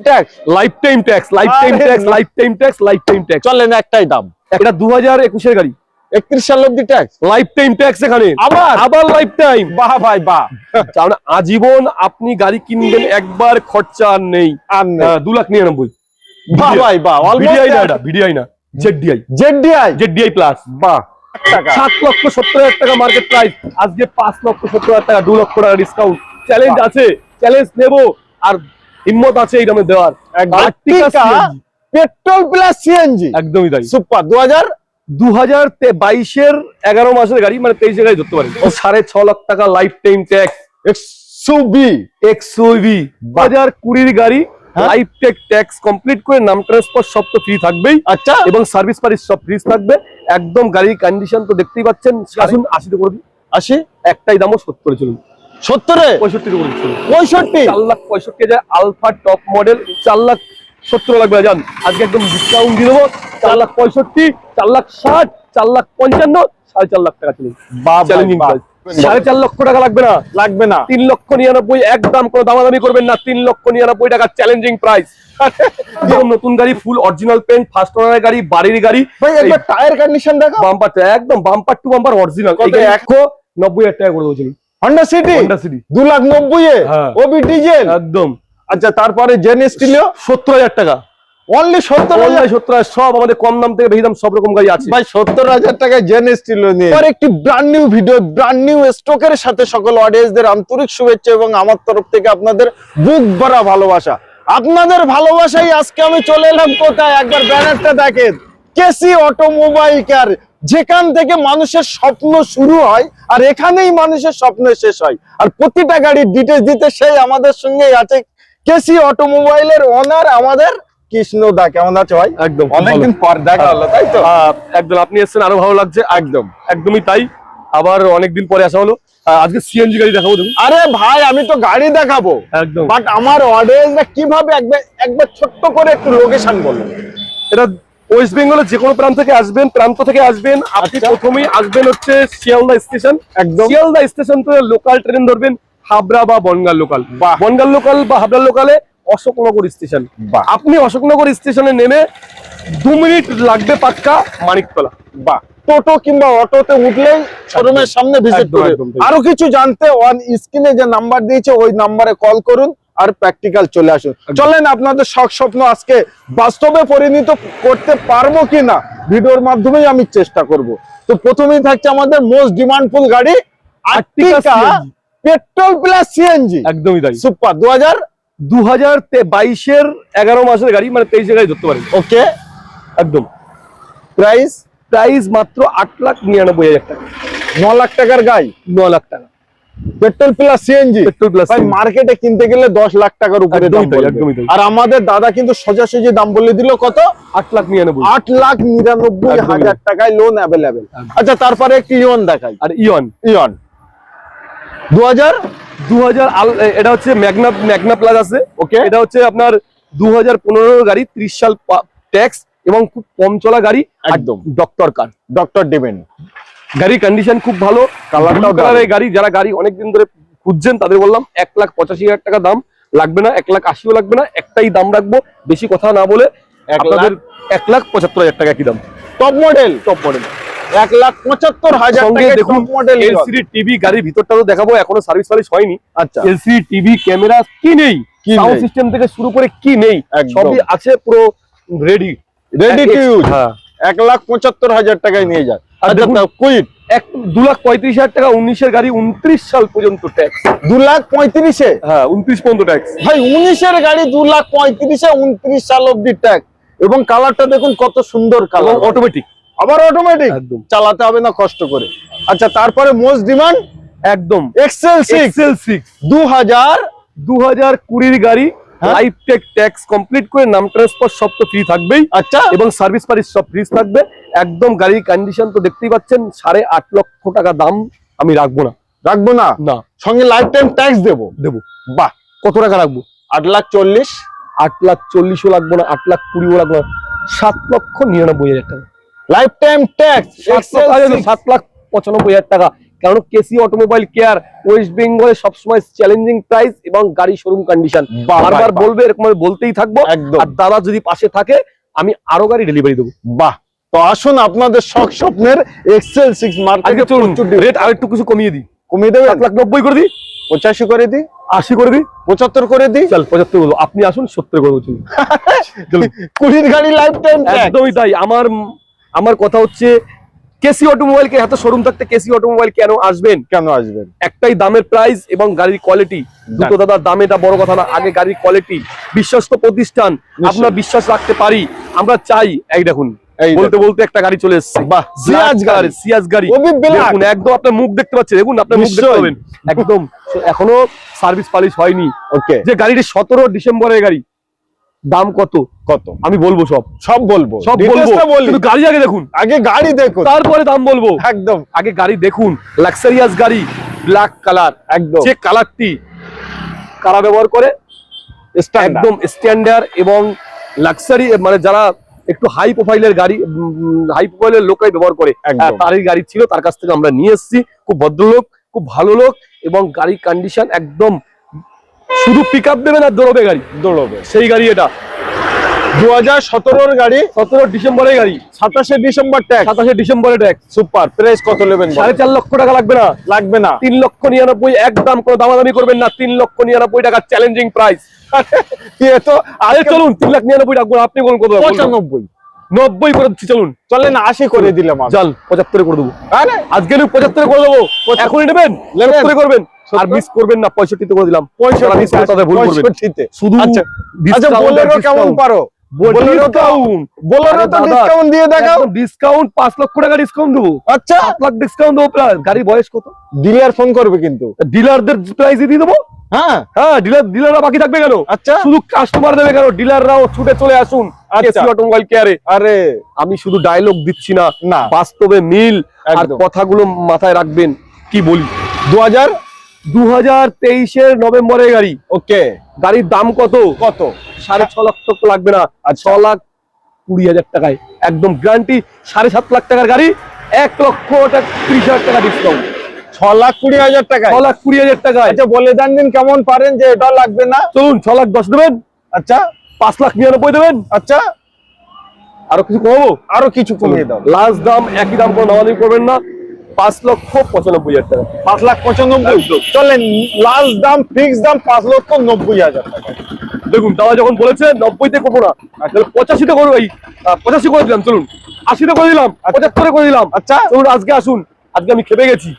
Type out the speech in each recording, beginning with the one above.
Tax, life time tax, life time tax, life time tax, life time tax. চলেন একটাই দাম। এটা 2021 এর গাড়ি, 31 সাল অব্দি ট্যাক্স, লাইফ টাইম ট্যাক্স এখানে, আবার লাইফ টাইম। বাহ ভাই বাহ, কারণ আজীবন আপনি গাড়ি কিনবেন, একবার খরচা আর নেই। 2,99,000। বাহ ভাই বাহ, ভিডিআই না, এটা ভিডিআই না, জেডডিআই, জেডডিআই, জেডডিআই প্লাস। বাহ। 7,70,000 টাকা মার্কেট প্রাইস, আজকে 5,70,000 টাকা, 2 লক্ষ টাকা ডিসকাউন্ট। চ্যালেঞ্জ আছে, চ্যালেঞ্জ নেব, আর হিম্মত আছে এই দামে দেওয়ার। পেট্রোল প্লাস সিএনজি, একদমই তাই। সুপার। 2022 এর 11 মাসের গাড়ি, মানে 23 এর গাড়ি ধরতে পারেন। 6.5 লাখ টাকা লাইফ টাইম ট্যাক্স। এক্সইউভি 2020 গাড়ি, লাইফ ট্যাক্স কমপ্লিট করে নাম ট্রান্সফার সব তো ফ্রি থাকবেই। আচ্ছা, এবং সার্ভিস পারিস সব ফ্রি থাকবে। একদম গাড়ির কন্ডিশন তো দেখতেই পাচ্ছেন। আসুন 80 তে করে দিই। 80, একটাই দামও 70 চলুন। 70 এ 65 করে চলুন। 65, 4,65,000 আলফা টপ মডেল, 4,70,000 লাগবে। জান আজকে একদম ডিসকাউন্ট দিয়ে দেবো। 4,65,000, 4,60,000, 4,55,000, 4.5 লাখ টাকা চলুন। Challenging price. 4.5 লক্ষ টাকা লাগবে না, লাগবে না। 3,99,000, একদম কোনো দামাদামি করবেন না। 3,99,000 টাকা চ্যালেঞ্জিং প্রাইস। নতুন গাড়ি, ফুল অরিজিনাল পেন্ট, ফার্স্ট ওনারের গাড়ি, বাড়ির গাড়ি। ভাই একবার টায়ার কন্ডিশন দেখো, বাম্পার একদম বাম্পার টু বাম্পার অরিজিনাল। 1,90,000 টাকা করে দেবো। হন্ডা সিটি 2,90,000 এ, ওবি ডিজেল একদম। আচ্ছা, তারপরে জেন স্টিলিও 70,000 টাকা, অনলি 70,000। 70,000 সব আমাদের কম দাম থেকে বেশি দাম সব রকম গাড়ি আছে ভাই। 70,000 টাকায় জেন স্টিলিও নিয়ে আর একটি brand new video, brand new স্টকের সাথে সকল অডিয়েন্সদের আন্তরিক শুভেচ্ছা এবং আমার তরফ থেকে আপনাদের বুক ভরা ভালোবাসা। আপনাদের ভালোবাসাই আজকে আমি চলে এলাম কোথায়, একবার ব্যানারটা দেখেন, কেসি অটোমোবাইল কেয়ার, যেখান থেকে মানুষের স্বপ্ন শুরু হয় আর এখানেই মানুষের স্বপ্ন শেষ হয়। আর প্রতিটা গাড়ির ডিটেইলস দিতে সেই আমাদের সঙ্গেই আছে কেসি অটোমোবাইলের ওনার আমাদের কৃষ্ণ দা। কেমন আছে ভাই? একদম অনেকদিন পর দেখা হলো, তাই তো? একদম, আপনি এসেছেন আরো ভালো লাগছে। একদম একদমই তাই, আবার অনেকদিন পরে আসা হলো। আজকে সিএনজি গাড়ি দেখাবো। দেখুন আরে ভাই, আমি তো গাড়ি দেখাবো একদম, বাট আমার অডিয়েন্সরা কিভাবে একবার ছোট্ট করে একটু লোকেশন বলুন। এটা ওয়েস্ট বেঙ্গলের যে কোনো প্রান্ত থেকে আসবেন, আপনি প্রথমেই আসবেন হচ্ছে শিয়ালদা স্টেশন। একদম শিয়ালদা স্টেশন থেকে লোকাল ট্রেন ধরবেন, হাবড়া বা বনগাঁ লোকাল। বনগাঁ লোকাল বা হাবড়া লোকালে অশোকনগর স্টেশন। আপনি অশোকনগর স্টেশনে নেমে 2 মিনিট লাগবে পাক্কা মানিকতলা। বাহ। টোটো কিংবা অটোতে উঠলেই শোরুমের সামনে ভিজিট করে। আরো কিছু জানতে অন স্ক্রিনে যে নাম্বার দিয়েছে ওই নাম্বারে কল করুন আর প্র্যাকটিক্যাল চলে আসুন। চলেন আপনাদের শখ স্বপ্ন আজকে বাস্তবে পরিণত করতে পারবো কিনা ভিডিওর মাধ্যমেই আমি চেষ্টা করব। তো প্রথমেই থাকছে আমাদের মোস্ট ডিমান্ডফুল গাড়ি আর্টিকা পেট্রোল প্লাস সিএনজি। একদমই তাই, সুপার। 2022 এর 11 মাসের গাড়ি, মানে 23 এর গাড়ি ধরতে পারেন। ওকে, একদম। প্রাইস মাত্র 8,99,000 টাকা। 9 লাখ টাকার গাড়ি, 9 লাখ টাকা petrol plus CNG. Petrol plus ভাই মার্কেটে কিনতে গেলে 10 লাখ টাকার উপরে দাম বলবে। আর আমাদের দাদা কিন্তু সোজাসুজি দাম বলে দিল কত? 8,99,000। 8,99,000 টাকায় লোন অ্যাভেলেবেল। আচ্ছা, তারপরে একটি ইয়ন দেখাই। আর ইয়ন 2000 এটা হচ্ছে ম্যাগনা প্লাস আছে। ওকে, এটা হচ্ছে আপনার 2015 গাড়ি, 30 সাল ট্যাক্স এবং খুব কম চলা গাড়ি। একদম ডক্টর ডিভেন গাড়ির কন্ডিশন খুব ভালো। কালারের গাড়ি, যারা গাড়ি অনেকদিন ধরে খুঁজছেন তাদের বললাম 1,85,000 টাকা দাম লাগবে না, 1,80,000 লাগবে না। একটাই দাম রাখবো, বেশি কথা না বলে, আপনাদের 1,75,000 টাকা কি দাম। টপ মডেল 1,75,000 টাকা দেখুন মডেল। এলসিডি টিভি, গাড়ির ভিতরটা তো দেখাবো, এখনো সার্ভিস হয়নি। আচ্ছা, এলসিডি টিভি, ক্যামেরা কি নেই, সাউন্ড সিস্টেম থেকে শুরু করে কি নেই, সবই আছে পুরো রেডি টু ইউজ। 1,75,000 টাকায় নিয়ে যায়। আচ্ছা, কুইট 2,35,000 টাকা, 19 এর গাড়ি, 29 সাল পর্যন্ত ট্যাক্স। 2,35,000 হ্যাঁ, 29 পর্যন্ত ট্যাক্স। ভাই 19 এর গাড়ি 2,35,000, 29 সাল অব্দি ট্যাক্স। এবং কালারটা দেখুন কত সুন্দর কালার, অটোমেটিক, আবার অটোমেটিক, চালাতে হবে না কষ্ট করে। আচ্ছা, তারপরে মোস্ট ডিমান্ড একদম XL6 2020 গাড়ি, লাইফ ট্যাক্স কমপ্লিট করে নাম ট্রান্সফার সব তো ফ্রি থাকবেই। আচ্ছা, এবং সার্ভিস পারিস সব ফ্রি থাকবে। একদম গাড়ির কন্ডিশন তো দেখতেই পাচ্ছেন। 8.5 লক্ষ টাকা দাম আমি রাখবো না, না, সঙ্গে লাইফ টাইম ট্যাক্স দেবো। বাহ, কত টাকা রাখবো? 8,40,000। 8,40,000 লাগবো না, 8,20,000 লাগবো না, 7,99,000 টাকা লাইফ টাইম ট্যাক্স। 7,95,000 টাকা কারণ কেসি অটোমোবাইল কেয়ার ওয়েস্ট বেঙ্গলে সবসময় চ্যালেঞ্জিং প্রাইস এবং গাড়ি শোরুম কন্ডিশন। বারবার বলবে, এরকম আমি বলতেই থাকবো। আর দাদা যদি পাশে থাকে আমি আরো গাড়ি ডেলিভারি দেবো। বাহ, তো আসুন আপনাদের শখ স্বপ্নের এক্সেল 6 মার্কেটে চলুন রেট আরেকটু কিছু কমিয়ে দিই। কমিয়ে দেবে? 7,90,000 করে দিই, 85 করে দিই, 80 করে দিই, 75 করে দিই। চল 75 বলবো, আপনি আসুন 70 করে বলছি। 20 গাড়ি লাইফ টাইম একদমই তাই। আমার কথা হচ্ছে কেসি অটোমোবাইল কে এত শোরুম থাকতে কেসি অটোমোবাইল কেন আসবেন? কেন আসবেন? একটাই দামের প্রাইস এবং গাড়ির কোয়ালিটি। দুটো দাদা দাম এটা বড় কথা না, আগে গাড়ির কোয়ালিটি। বিশ্বস্ত প্রতিষ্ঠান, আপনার বিশ্বাস রাখতে পারি আমরা, চাই। এই দেখুন বলতে বলতে একটা গাড়ি চলে এসেছে, বাহ, সিয়াজ গাড়ি। দেখুন একদম আপনার মুখ দেখতে পাচ্ছেন, দেখুন আপনার মুখ দেখতে পাবেন একদম। এখনো সার্ভিস পালিশ হয়নি। ওকে, যে গাড়িটি 17 ডিসেম্বরের গাড়ি, দাম কত কত আমি বলবো, সব বলবো, কিন্তু গাড়ি আগে দেখুন, আগে গাড়ি দেখুন, তারপরে দাম বলবো। একদম আগে গাড়ি দেখুন, লাক্সারিয়াস গাড়ি, ব্ল্যাক কালার, একদম যে কালারটি কারা ব্যবহার করে, একদম স্ট্যান্ডার্ড এবং লাক্সারি, মানে যারা একটু হাই প্রোফাইলের গাড়ি, হাই প্রোফাইলের লোকরাই ব্যবহার করে, তারই গাড়ি ছিল, তার কাছ থেকে আমরা নিয়ে এসেছি। খুব ভদ্রলোক, খুব ভালো লোক, এবং গাড়ির কন্ডিশন একদম, শুধু পিক আপ দেবেন আর দৌড়বে গাড়ি, দৌড়বে সেই গাড়ি। এটা 2017 গাড়ি, 17 ডিসেম্বরের গাড়ি, 27 ডিসেম্বর ট্যাক্স, 27 ডিসেম্বরে ট্যাক্স। সুপার। প্রাইস কত নেবেন? 4.5 লক্ষ টাকা লাগবে না, লাগবে না। 3,99,000 একদম, কোনো দামাদামি করবেন না। 3,99,000 টাকা চ্যালেঞ্জিং প্রাইস। আরে চলুন 3,99,000 টাকা, আপনি বলুন কত? 95, 90 করে দিচ্ছি, চলুন চলেন 80 করে দিলাম। চল 75 করে দেবো। আরে আজকে 75 করে দেবো, এখনই নেবেন 75 করবেন, আর মিস করবেন না। 65 করে দিলাম, 65 শুধু। আচ্ছা বোলেরো কেমন পারো? বোলেরো তো ডিসকাউন্ট দিয়ে দেখাও। ডিসকাউন্ট 5 লক্ষ টাকা ডিসকাউন্ট দেবো। আচ্ছা 7 লাখ ডিসকাউন্ট দেবো প্লাস। গাড়ি বয়স কত? ডিলার ফোন করবে কিন্তু, ডিলারদের প্রাইসে দিয়ে দেবো। হ্যাঁ হ্যাঁ, ডিলাররা বাকি থাকবে কেন? আচ্ছা শুধু কাস্টমার দেবে কেন? ডিলাররাও ছুটে চলে আসুন কেসি অটোমোবাইল কেয়ারে। আরে আমি শুধু ডায়লগ দিচ্ছি না, না বাস্তবে মিল। আর কথাগুলো মাথায় রাখবেন। কি বলি, 2023 নভেম্বরের গাড়ি। ওকে, গাড়ির দাম কত? 6.5 লক্ষ তো লাগবে না, 6,20,000 টাকায় একদম গ্যারান্টি। 7.5 লাখ টাকার গাড়ি, 1,30,000 টাকা ডিসকাউন্ট। 6,20,000 টাকা, 6,20,000 টাকায়। আচ্ছা বলে দেন দিন কেমন পারেন যে এটা লাগবে না। চলুন 6,10,000 দেবেন। আচ্ছা 5,99,000 দেবেন। আচ্ছা আরো কিছু কমাবো, আরো কিছু কমিয়ে দাও। লাস্ট দাম একই দাম, কোনো দামাদামি করবেন না। 5,95,000 টাকা, 5,95,000। চলেন লাস্ট দাম, ফিক্স দাম 5,90,000 টাকা। দেখুন দাদা যখন বলেছে 90-তে করবো না, 85-তে করবো। 85 করে দিলাম, চলুন 80-তে করে দিলাম, 75-এ করে দিলাম। আচ্ছা চলুন আজকে আসুন, আজকে আমি খেপে গেছি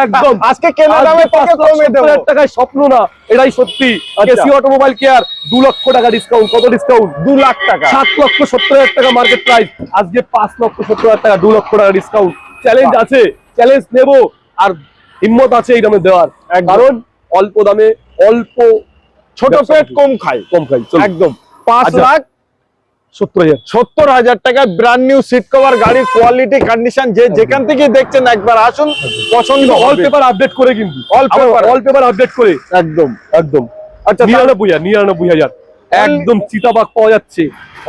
একদম। আজকে কেনা দামে টাকা কমিয়ে দেব। 5,70,000 টাকায় স্বপ্ন না, এটাই সত্যি। কেসি অটোমোবাইল কেয়ার 2 লক্ষ টাকা ডিসকাউন্ট। কত ডিসকাউন্ট? 2 লাখ টাকা। 7,70,000 টাকা মার্কেট প্রাইস, আজকে 5,70,000 টাকা, 2 লক্ষ টাকা ডিসকাউন্ট। চ্যালেঞ্জ আছে, চ্যালেঞ্জ নেবো, আর হিম্মত আছে এই দামে দেওয়ার। কারণ অল্প দামে, অল্প ছোট পেট কম খাই। একদম 5,70,000 টাকা ব্র্যান্ড নিউ সিট কভার, গাড়ির কোয়ালিটি কন্ডিশন যে যেখান থেকে দেখছেন একবার আসুন, পছন্দ হবে। অল পেপার আপডেট করে, কিন্তু অল পেপার আপডেট করে একদম। আচ্ছা 99,000 একদম চিতাবাগ পাওয়া যাচ্ছে।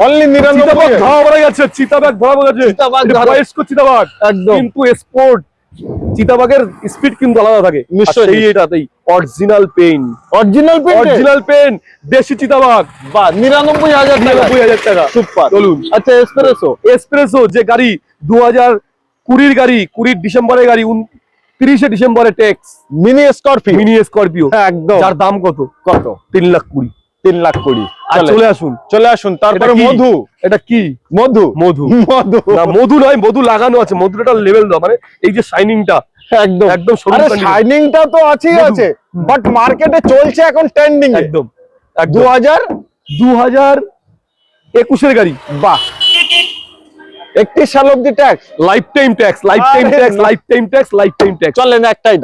অনলি 99,000 ধরা পড়ে গেছে, চিতাবাগ ধরা পড়ে গেছে। বয়স্ক চিতাবাগ একদম, কিন্তু স্পোর্ট চিতাবাগের স্পিড কিন্তু আলাদা থাকে। নিশ্চয়ই এটাতেই অরিজিনাল পেইন্ট, অরিজিনাল পেইন্ট, দেশি চিতাবাগ। বা 99,000 টাকা। সুপার। চলুন আচ্ছা এসপ্রেসো যে গাড়ি 2020 গাড়ি, 20 ডিসেম্বরের গাড়ি, 30 ডিসেম্বরে ট্যাক্স। মিনি স্করপিও একদম, যার দাম কত? 3,20,000। 3,20,000। চলে আসুন। তারপরে মধু। এটা কি? মধু না, মধু নয়, মধু লাগানো আছে। মধুটা লেভেল দাও, মানে এই যে শাইনিংটা একদম। আরে শাইনিংটা তো আছেই আছে, বাট মার্কেটে চলছে এখন ট্রেন্ডিং। একদম 2021 গাড়ি। বাহ, 31 সাল অবধি ট্যাক্স, লাইফ টাইম ট্যাক্স। চলেন একটাই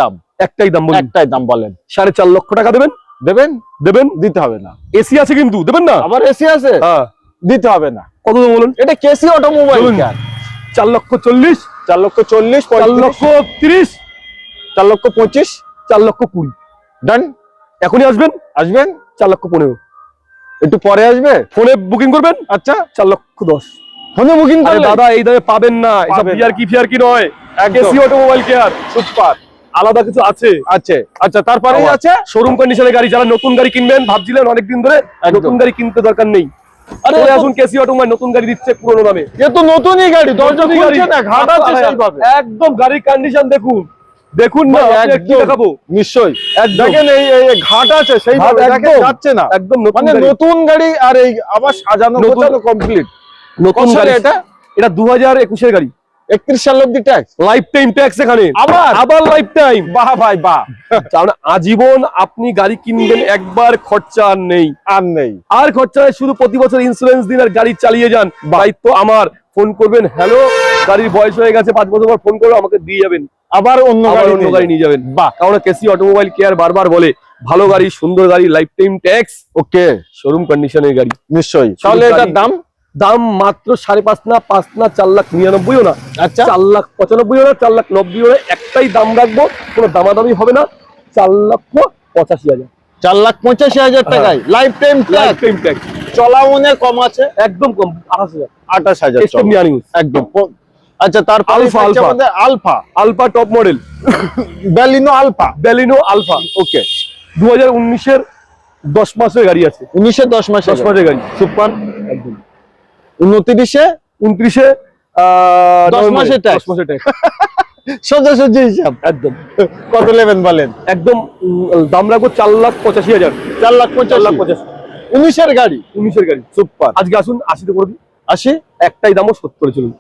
দাম বলেন। 4.5 লক্ষ টাকা দেবেন। দিতে হবে না। এসি আছে কিন্তু, দেবেন না? আবার এসি আছে, দিতে হবে না। কত দেবো বলুন? এটা কেসি অটোমোবাইল। 4,40,000, 4,40,000, 4,30,000, 4,25,000, 4,20,000 ডান। এখনই আসবেন 4,15,000। একটু পরে আসবে, ফোনে বুকিং করবেন। আচ্ছা 4,10,000 ফোনে বুকিং করলে দাদা এই দামে পাবেন না। এসব ফিয়ার কি নয়, একদম। কেসি অটোমোবাইল কেয়ার সুপার আলাদা কিছু আছে। আছে। আচ্ছা, তারপরে আছে শোরুম কন্ডিশনের গাড়ি, যারা নতুন গাড়ি কিনবেন ভাবছিলেন অনেকদিন ধরে, একদম। নতুন গাড়ি কিনতে দরকার নেই, আরে চলে এ তো- আসুন কেসি অটোমোবাইল, নতুন গাড়ি দিচ্ছে পুরোনো দামে। এ তো নতুনই গাড়ি, দরজা নতুনই গাড়ি। খুলছে না, ঘাট আছে সেইভাবে। একদম গাড়ির কন্ডিশন দেখুন, দেখুন না, ভাই, আপনি কি একদম। দেখাবো? নিশ্চয়ই একদম। দেখেন এই ঘাট আছে সেইভাবে, ঘাট দেখেন একদম। যাচ্ছে না, একদম নতুন মানে গাড়ি। নতুন গাড়ি আর এই আবার সাজানো নতুন- গোছানো কমপ্লিট। নতুন কত সালে গাড়ি এটা? এটা 2021 গাড়ি, 31 সাল অব্দি ট্যাক্স। লাইফ টাইম ট্যাক্স এখানে, আবার আবার লাইফ টাইম। বাহ ভাই বাহ, কারণ আজীবন আপনি গাড়ি কিনবেন, একবার খরচা আর নেই, আর নেই। আর খরচা নেই, শুধু প্রতি বছর ইন্স্যুরেন্স দিন আর গাড়ি চালিয়ে যান। দায়িত্ব আমার, ফোন করবেন, হ্যালো গাড়ির বয়স হয়ে গেছে 5 বছর পর, ফোন করে আমাকে দিয়ে যাবেন, আবার অন্য আবার গাড়ি অন্য গাড়ি নিয়ে যাবেন। বাহ, কারণ কেসি অটোমোবাইল কেয়ার বারবার বলে ভালো গাড়ি, সুন্দর গাড়ি, লাইফ টাইম ট্যাক্স, ওকে, শোরুম কন্ডিশনের গাড়ি। নিশ্চয়ই। তাহলে এটার দাম দাম মাত্র 5.5 না, 5 না, 4,99,000 না, আচ্ছা 4,95,000 না, 4,90,000, একটাই দাম রাখবো, কোনো দামাদামি হবে না, 4,85,000, 4,85,000 টাকায় life time life tax. Time tax, চলাউনে কম আছে, একদম কম, 28,000 28,000 স্টেপ নিয়ে আনি। একদম। আচ্ছা, তারপর alpha, alpha. Alpha, alpha top model, Baleno alpha, Baleno alpha, okay, 2019-এর 10 মাসের গাড়ি আছে, 19 10 মাসে 10 মাসের গাড়ি, সুপার। একদম 29-এ 29-এ 10 মাসের tax। 10 মাসের ট্যাক্স, সোজাসুজি হিসাব। একদম কত নেবেন বলেন? একদম দাম রাখবো 4,85,000, 4,85,000। 19-এর গাড়ি, 19-এর গাড়ি। সুপার। আজকে আসুন 80-তে করে দিই, 80, একটাই দামও 70 চলুন,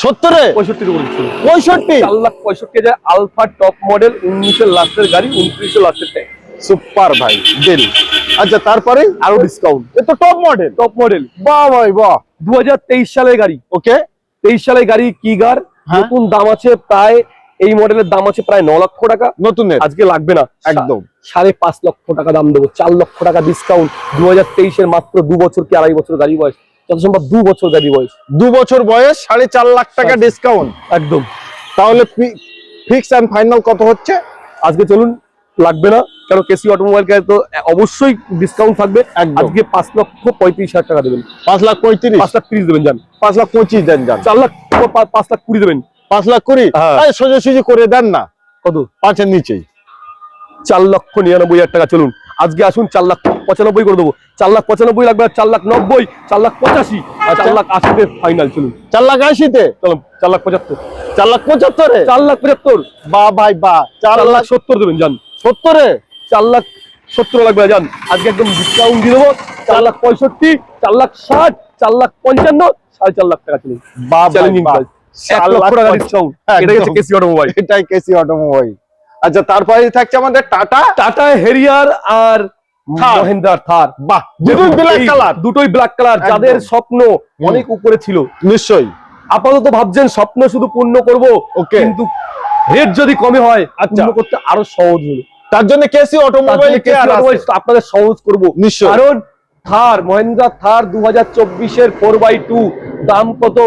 70-এ 65-তে করে দিচ্ছি, 65, 4,65,000 আলফা টপ মডেল, 19-এর লাস্টের গাড়ি, 29-এর লাস্টের ট্যাক্স, সুপার ভাই, দিল। আচ্ছা, তারপরে আরো ডিসকাউন্ট, এ তো টপ মডেল। টপ মডেল বাহ ভাই বাহ, 2023 সালের গাড়ি, ওকে, 23 সালের গাড়ি কিগার, হ্যাঁ। নতুন দাম আছে প্রায়, এই মডেলের দাম আছে প্রায় 9 লক্ষ টাকা, নতুনের আজকে লাগবে না, একদম। 5.5 লক্ষ টাকা দাম দেবো, 4 লক্ষ টাকা ডিসকাউন্ট, 2023-এর মাত্র 2 বছর কি 2.5 বছর গাড়ি বয়স, যত সম্ভব 2 বছর গাড়ি বয়স, 2 বছর বয়স, 4.5 লাখ টাকা ডিসকাউন্ট। একদম। তাহলে ফিক্স এন্ড ফাইনাল কত হচ্ছে? আজকে চলুন, লাগবে না, কারণ কেসি অটোমোবাইল কে তো অবশ্যই ডিসকাউন্ট থাকবে, একদম। আজকে 5,35,000 টাকা দেবেন, 5,35,000, 5,30,000 দেবেন, যান 5,25,000 দেন, যান 4 লাখ, 5,20,000 দেবেন, 5,20,000। হ্যাঁ। আরে সোজাসুজি করে দেন না, কত? 5-এর নিচেই। 4,99,000 টাকা। চলুন আজকে আসুন, 4,95,000 করে দেবো, 4,95,000 লাগবে, 4,90,000, 4,85,000, আর 4,80,000-তে ফাইনাল। চলুন 4,80,000-তে, চলো 4,75,000, 4,75,000-এ, 4,75,000, বাহ ভাই বাহ, 4,70,000 দেবেন, যান 4,70,000-এ, 4,70,000 লাগবে, যান আজকে একদম ডিসকাউন্ট দিয়ে দেবো, 4,65,000, 4,60,000, 4,55,000, 4.5 লাখ টাকা। চলুন বাহ ভাই চ্যালেঞ্জিং বাহ, প্রাইস, 1 লক্ষ টাকা ডিসকাউন্ট, এটা হচ্ছে কেসি অটোমোবাইল। এটাই কেসি অটোমোবাইল। আচ্ছা, তারপরে থাকছে আমাদের টাটা, টাটা হেরিয়ার আর থার। মহিন্দ্রা থার, বাহ, দুটোই ব্ল্যাক এই কালার। দুটোই ব্ল্যাক কালার, একদম। যাদের স্বপ্ন অনেক উপরে ছিল, নিশ্চয়ই, আপাতত ভাবছেন স্বপ্ন শুধু পূর্ণ করব, ওকে। কিন্তু রেট যদি কমে হয় আচ্ছা। পূর্ণ করতে আরো সহজ হলো, তার জন্য কেসি তার অটোমোবাইল জন্য কেসি অটোমোবাইল আপনাদের সহজ করব। নিশ্চয়ই। কারণ থার, মহিন্দ্রা থার 2024-এর 4x2 দাম কত?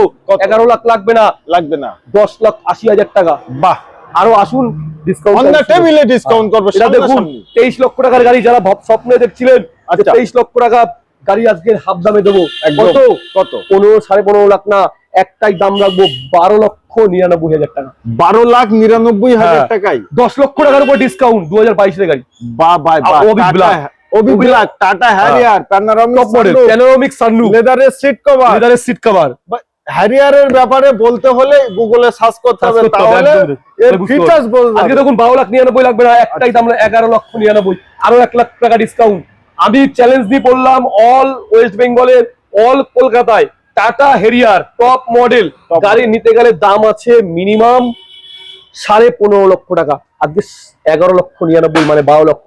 11 লাখ লাগবে না, লাগবে না, 10,80,000 টাকা। বাহ, আরো আসুন ডিসকাউন্ট, অন দ্য টেবিলে ডিসকাউন্ট করবে। এটা দেখুন 23 লক্ষ টাকার গাড়ি, যারা স্বপ্নে দেখছিলেন আচ্ছা। 23 লক্ষ টাকা গাড়ি আজকে হাফ দামে দেবো, একদম। কত? কত? 15-15.5 লাখ না, একটাই দাম রাখবো 12,99,000 টাকা, 12,99,000 হ্যাঁ। টাকায়। 10 লক্ষ টাকার উপর ডিসকাউন্ট 2022 এর গাড়ি, বাহ ভাই বাহ, অবিক ব্ল্যাক। অবিক black, Tata Harrier, panoramic top model, panoramic sunroof, লেদারের সিট কভার। লেদারের সিট কভার। হ্যারিয়ারের ব্যাপারে বলতে হলে গুগলে সার্চ করতে হবে, তাহলে এর ফিচার্স বলতে আজকে দেখুন 12,99,000 লাগবে না, একটাই দাম 11,99,000, আরো 1 লাখ টাকা ডিসকাউন্ট। আমি চ্যালেঞ্জ দিয়ে বললাম, অল ওয়েস্ট বেঙ্গলের, অল কলকাতায় টাটা হেরিয়ার টপ মডেল গাড়ি নিতে গেলে দাম আছে মিনিমাম 15.5 লক্ষ টাকা, আজকে 11,99,000 মানে 12 লক্ষ,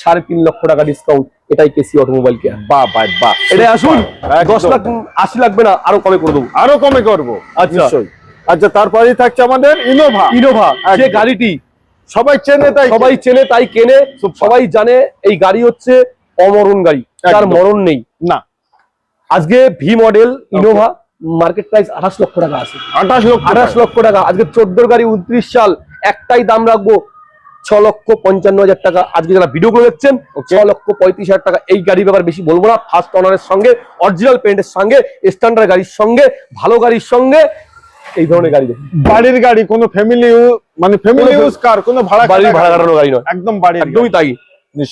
3.5 লক্ষ টাকা ডিসকাউন্ট। এটাই কেসি অটোমোবাইল কেয়ার। বাহ ভাই বাহ, এটাই আসুন, একদম। 10,80,000 লাগবে না, আরো কমে করে দেবো, আরো কমে করবো। আচ্ছা। নিশ্চয়ই। আচ্ছা, তারপরেই থাকছে আমাদের ইনোভা। ইনোভা, যে একদম। গাড়িটি সবাই চেনে, তাই সবাই চেনে তাই কেনে, সবাই জানে এই গাড়ি হচ্ছে অমরণ গাড়ি, তার একদম। মরণ নেই। না, আজকে V model Innova market price 28 লক্ষ টাকা আছে, 28 লক্ষ টাকা। আজকে 14 গাড়ি, 29 সাল, একটাই দাম রাখবো 6,55,000 টাকা। আজকে যারা ভিডিও করে দেখছেন 6,35,000 টাকা। এই গাড়ির ব্যাপারে বেশি বলবো না, ফার্স্ট অনারের সঙ্গে, অরিজিনাল পেন্টের সঙ্গে, স্ট্যান্ডার্ড গাড়ির সঙ্গে, ভালো গাড়ির সঙ্গে এই ধরনের গাড়ি দেখুন। বাড়ির গাড়ি, কোনো ফ্যামিলি মানে ফ্যামিলি ইউজ কার, কোনো বাড়ির ভাড়া কাটানো গাড়ি নয়, একদম বাড়ির একদমই তাই।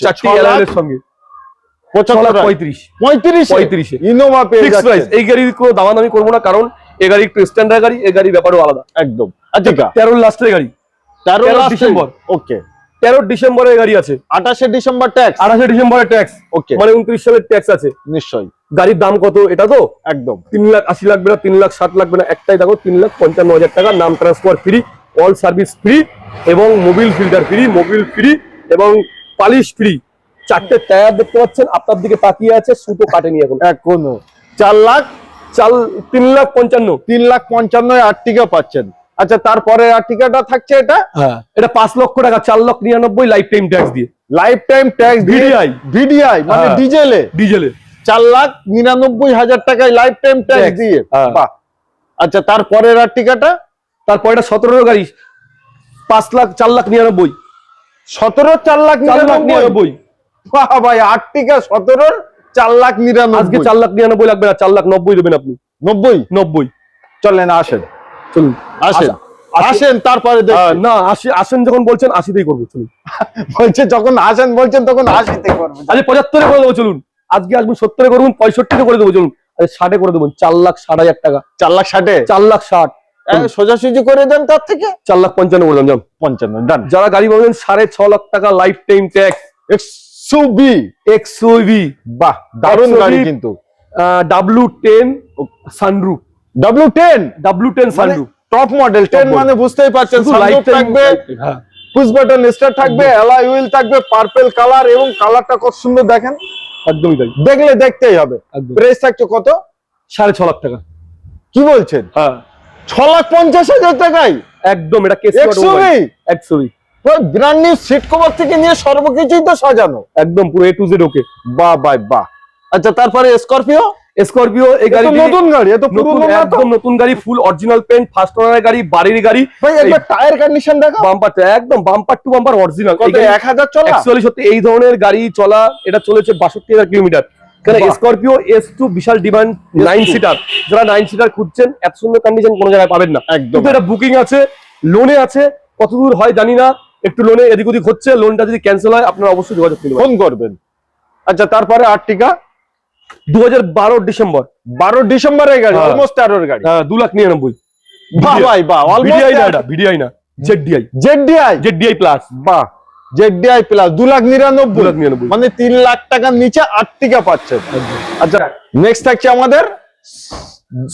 চারটি 6 লাখ এলএল এর সঙ্গে 35 35 ইনোভা পেয়ে ফিক্স প্রাইস। যাচ্ছে এই গাড়ির কোনো দামাদামি করবো না, কারণ এই গাড়ি একটু স্ট্যান্ডার্ড গাড়ি, এই গাড়ির ব্যাপারও আলাদা। একদম। আচ্ছা 13 লাস্টের গাড়ি, 13 ডিসেম্বর। ওকে 13 ডিসেম্বরের গাড়ি আছে, 28 ডিসেম্বর ট্যাক্স, 28 ডিসেম্বরের ট্যাক্স, ওকে মানে 29 সালের ট্যাক্স আছে। নিশ্চয়ই। গাড়ির দাম কত এটা তো একদম 3,80,000 লাগবে না, 3,60,000 লাগবে না, একটাই দেখো 3,55,000 টাকা। নাম transfer free, all service free এবং Mobil filter free, Mobil free এবং পালিশ ফ্রি। 4টে টায়ার দেখতে পাচ্ছেন, আপনার দিকে তাকিয়ে আছে, সুতো কাটেনি এখন। এখনো 4 লাখ 3,55,000। 3,55,000 আর্টিকা পাচ্ছেন। আচ্ছা তারপরে আর্টিকাটা থাকছে এটা, হ্যাঁ এটা 5 লক্ষ টাকা, 4,99,000 লাইফ টাইম ট্যাক্স দিয়ে। লাইফ টাইম ট্যাক্স ভিডিআই মানে হ্যাঁ। ডিজেলে ডিজেলে 4,99,000 টাকায় লাইফ টাইম ট্যাক্স Tax, দিয়ে। হ্যাঁ। বাহ। আচ্ছা তারপরের আর্টিকাটা, তারপর এটা 17 গাড়ি, 4,99,000। 17 4,99,000। বাহ ভাই, আর্টিকা 17 4,99,000। আজকে 4,99,000 লাগবে না, 4,90,000 দেবেন আপনি। 90 চলেন আসেন, চলুন আসেন আসেন তারপরে দেখি। না আসেন যখন বলছেন 80তেই করবো, চলুন। বলছে যখন আসেন বলছেন তখন 80-তে করবেন। আজকে 75-এ করে দেবো, চলুন। আজকে আসবেন 70-এ করুন, 65-তে করে দেবো, চলুন। আরে 60-এ করে দেবেন, 4,60,000 টাকা। 4,60,000 4,60,000 সোজাসুজি করে দেন, তার থেকে 4,55,000 করে দেন, যান। 55 ডান। যারা গাড়ি পাবেন 6.5 লাখ টাকা life time tax. XUV, XUV, বাহ দারুণ XUV, গাড়ি কিন্তু। W10 sunroof, W10 sunroof, top model 10 মানে বুঝতেই পারছেন, সানরুফ থাকবে, হ্যাঁ পুশ বাটন স্টার্ট থাকবে, অ্যালয় হুইল থাকবে, পার্পল কালার, এবং কালারটা কত সুন্দর দেখেন, একদমই তাই, দেখলে দেখতেই হবে। একদম। প্রাইস থাকছে কত? 6.5 লাখ টাকা। কি বলছেন? হ্যাঁ 6,50,000 টাকায় একদম, এটা কেস XUV, brand new seat cover থেকে নিয়ে সর্বকিছুই তো সাজানো, একদম পুরো A to Z ওকে। বাহ ভাই বাহ। আচ্ছা তারপরে স্করপিও, এই গাড়ি নতুন গাড়ি, এত পুরনো না তো? একদম নতুন গাড়ি, ফুল অরিজিনাল পেন্ট, ফার্স্ট ওনারের গাড়ি, বাড়ির গাড়ি। ভাই একবার টায়ার কন্ডিশন দেখো, বাম্পার একদম, বাম্পার টু বাম্পার অরিজিনাল। কত 1,000 চলা? অ্যাকচুয়ালি সত্যি এই ধরনের গাড়ি চলা, এটা চলেছে 62,000 কিলোমিটার। কারণ বাহ। স্করপিও S2 বিশাল ডিমান্ড, 9 সিটার। যারা 9 সিটার খুঁজছেন, এত সুন্দর কন্ডিশন কোনো জায়গায় পাবেন না। একদম। কিন্তু এটা বুকিং আছে, লোনে আছে, কতদূর হয় জানি না, একটু লোনে এদিক ওদিক হচ্ছে। লোনটা যদি ক্যান্সেল হয় আপনারা অবশ্যই যোগাযোগ করবেন, ফোন করবেন। আচ্ছা তারপরে আর্টিকা 2012 ডিসেম্বর, 12 ডিসেম্বরের গাড়ি, হ্যাঁ। অলমোস্ট 13 গাড়ি। 2,99,000। বাহ ভাই বাহ, ভিডিআই না, অলমোস্ট এটা ভিডিআই না, জেডডিআই, জেডডিআই প্লাস। বাহ, জেডডিআই প্লাস 2,99,000, 2,99,000 মানে 3 লাখ টাকার নিচে আর্টিকা পাচ্ছেন। আচ্ছা নেক্সট থাকছে আমাদের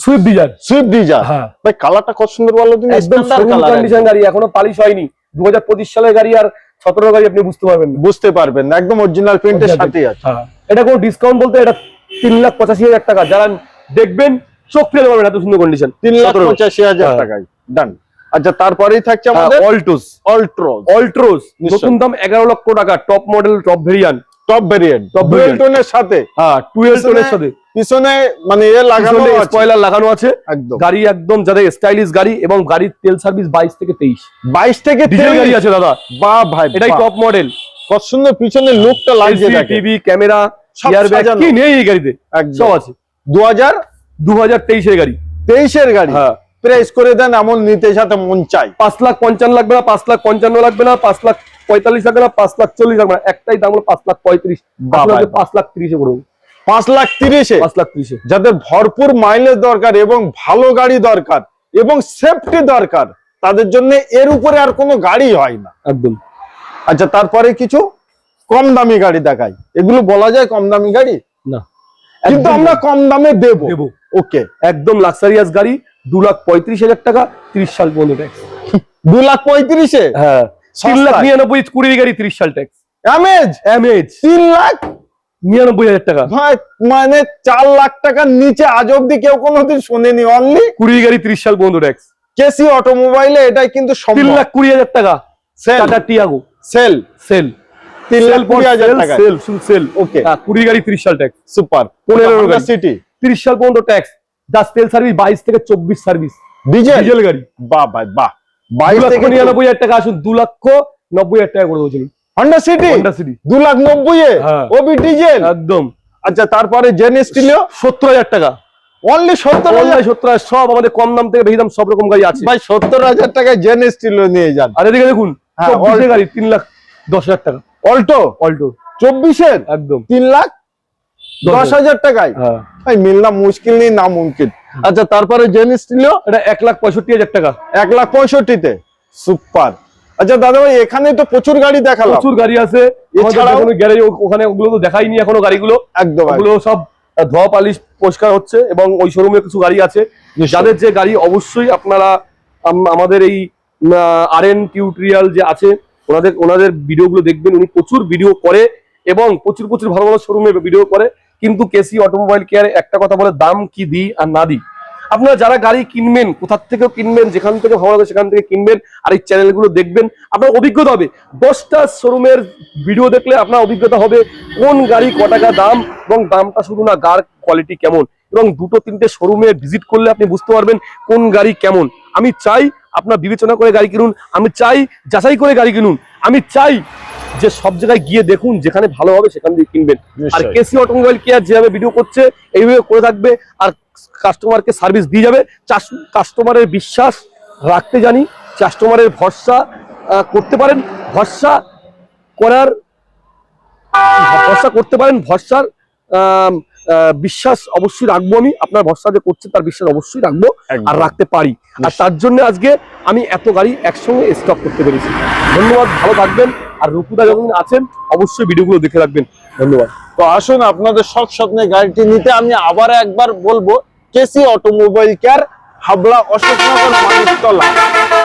সুইফট ডিজায়ার। Swift Dzire. হ্যাঁ ভাই কালারটা কত সুন্দর বলো তুমি, একদম স্ট্যান্ডার্ড কালার, কন্ডিশন গাড়ি, এখনো পালিশ হয়নি। 2025 সালের গাড়ি আর 17 গাড়ি আপনি বুঝতে পারবেন না, বুঝতে পারবেন না, একদম অরিজিনাল প্রিন্টের সাথেই আছে। হ্যাঁ এটা কোনো ডিসকাউন্ট বলতে এটা 3,85,000 টাকা। যারা দেখবেন চোখ ফেলে পাবেন, এত সুন্দর কন্ডিশন। 3,85,000 হ্যাঁ। টাকায় ডান। আচ্ছা তারপরেই থাকছে আমাদের অল্টোস, অলট্রোস, নতুন দাম 11 লক্ষ টাকা, top model, top variant, top variant, Top dual variant। টোনের সাথে, হ্যাঁ 12 টোনের সাথে, পিছনে মানে এ লাগানো আছে, স্পয়লার লাগানো আছে। একদম গাড়ি একদম যাদের স্টাইলিশ গাড়ি, এবং গাড়ির তেল সার্ভিস 22 থেকে 23। 22 থেকে ডিজেল 23 গাড়ি আছে দাদা, বাহ ভাই এটাই বাহ। Top model. কত সুন্দর পিছনে লুকটা লাগছে দেখেন, টিভি, ক্যামেরা, সব এয়ারব্যাগ, সাজানো। কি নেই এই গাড়িতে, একদম। সব আছে। 2023 এর গাড়ি, 2023 এর গাড়ি, হ্যাঁ। প্রেস করে দেন, এমন নিতে সাথে মন চাই। 5,55,000 লাগবে না, 5,55,000 লাগবে না, 5,45,000 লাগবে না, 5,40,000 লাগবে না, একটাই দাম হলো 5,35,000। বাহ, বাহ, 5,30,000 করবো, 5,30,000 5,30,000। যাদের ভরপুর মাইলেজ দরকার এবং ভালো গাড়ি দরকার এবং সেফটি দরকার, তাদের জন্য এর উপরে আর কোনো গাড়ি হয় না, একদম। আচ্ছা তারপরে কিছু কম দামি গাড়ি দেখাই, এগুলো বলা যায় কম দামি গাড়ি না, কিন্তু আমরা কম দামে দেবো। দেবো। ওকে, একদম লাক্সারিয়াস গাড়ি, 2,35,000 টাকা, 30 সাল পর্যন্ত ট্যাক্স। 2,35,000 হ্যাঁ, সস্তায়। 3,99,000 কুড়ির গাড়ি, 30 সাল ট্যাক্স। এমএজ এমএজ 3,99,000 টাকা, ভাই, মানে 4 লাখ টাকার নিচে আজ অব্দি কেউ কোনোদিন শোনেনি। অনলি কুড়ির গাড়ি, 30 সাল পর্যন্ত ট্যাক্স। কেসি অটোমোবাইলে এটাই কিন্তু সম্ভব। 3,20,000 টাকা, sale, Tata Tiago, sale sale, 3,20,000 টাকা। সেল, শুধু সেল। ওকে, কুড়ির গাড়ি, 30 সাল ট্যাক্স। সুপার। 15 গাড়ি, সিটি 30 সাল পর্যন্ত ট্যাক্স। জাস্ট তেল সার্ভিস 22 থেকে 24 সার্ভিস, ডিজেল ডিজেল গাড়ি। বাহ ভাই বাহ, 22 থেকে 2,99,000 টাকা, আসুন 2,90,000 টাকা করে দেবো। হন্ডা সিটি হন্ডা সিটি 2,90,000 হ্যাঁ। ওবি ডিজেল। একদম। আচ্ছা তারপরে জেন স্টিলিও 70,000 টাকা, অনলি 70,000 সব আমাদের কম দাম থেকে বেশি দাম সব রকম গাড়ি আছে ভাই। 70,000 টাকায় জেন স্টিল নিয়ে যান। আর এদিকে দেখুন হ্যাঁ, 24 গাড়ি 3,10,000 টাকা অল্টো অল্টো 24-এর একদম 3,10,000 টাকায় হ্যাঁ ভাই, মিলনা মুশকিল নেই না মুমকিন। আচ্ছা, তারপরে জেন স্টিল এটা 1,65,000 টাকা 1,65,000-তে সুপার। আচ্ছা দাদা ভাই, এখানে তো প্রচুর গাড়ি দেখালাম, প্রচুর গাড়ি আছে এছাড়াও গ্যারেজ ওখানে, ওগুলো তো দেখাইনি এখনো গাড়িগুলো, একদম ওগুলো সব ধোয়া পালিশ পরিষ্কার হচ্ছে এবং ওই শোরুমে কিছু গাড়ি আছে যাদের যে গাড়ি অবশ্যই আপনারা আমাদের এই RN টিউটোরিয়াল যে আছে ওনাদের ভিডিওগুলো দেখবেন। উনি প্রচুর ভিডিও করে এবং প্রচুর ভালো ভালো শোরুমে ভিডিও করে, কিন্তু কেসি অটোমোবাইল কেয়ার একটা কথা বলে, দাম কি দিই আর না দিই। আপনারা যারা গাড়ি কিনবেন, কোথার থেকেও কিনবেন, যেখান থেকে ভালো লাগে সেখান থেকে কিনবেন, আর এই চ্যানেলগুলো দেখবেন, আপনার অভিজ্ঞতা হবে। 10টা শোরুমের ভিডিও দেখলে আপনার অভিজ্ঞতা হবে কোন গাড়ি ক টাকা দাম, এবং দামটা শুধু না, গাড়ির কোয়ালিটি কেমন, এবং 2-3টে শোরুমে ভিজিট করলে আপনি বুঝতে পারবেন কোন গাড়ি কেমন। আমি চাই আপনার বিবেচনা করে গাড়ি কিনুন, আমি চাই যাচাই করে গাড়ি কিনুন, আমি চাই যে সব জায়গায় গিয়ে দেখুন, যেখানে ভালো হবে সেখান থেকে কিনবেন। আর কেসি অটোমোবাইল কেয়ার যেভাবে ভিডিও করছে এইভাবে করে থাকবে, আর কাস্টমারকে সার্ভিস দিয়ে যাবে। কাস্টমারের বিশ্বাস রাখতে জানি, কাস্টমারের ভরসা করতে পারেন, ভরসা করতে পারেন, ভরসার বিশ্বাস অবশ্যই রাখবো। আমি আপনার ভরসা যে করছে তার বিশ্বাস অবশ্যই রাখবো আর রাখতে পারি, আর তার জন্য আজকে আমি এত গাড়ি একসঙ্গে স্টক করতে পেরেছি। ধন্যবাদ, ভালো থাকবেন। আর রুকুদা যখন আছেন অবশ্যই ভিডিওগুলো দেখে রাখবেন। ধন্যবাদ। তো আসুন, আপনাদের সব স্বপ্নে গাড়িটি নিতে আমি আবার একবার বলবো, KC automobile care, Habra, Ashoknagar, Maniktala.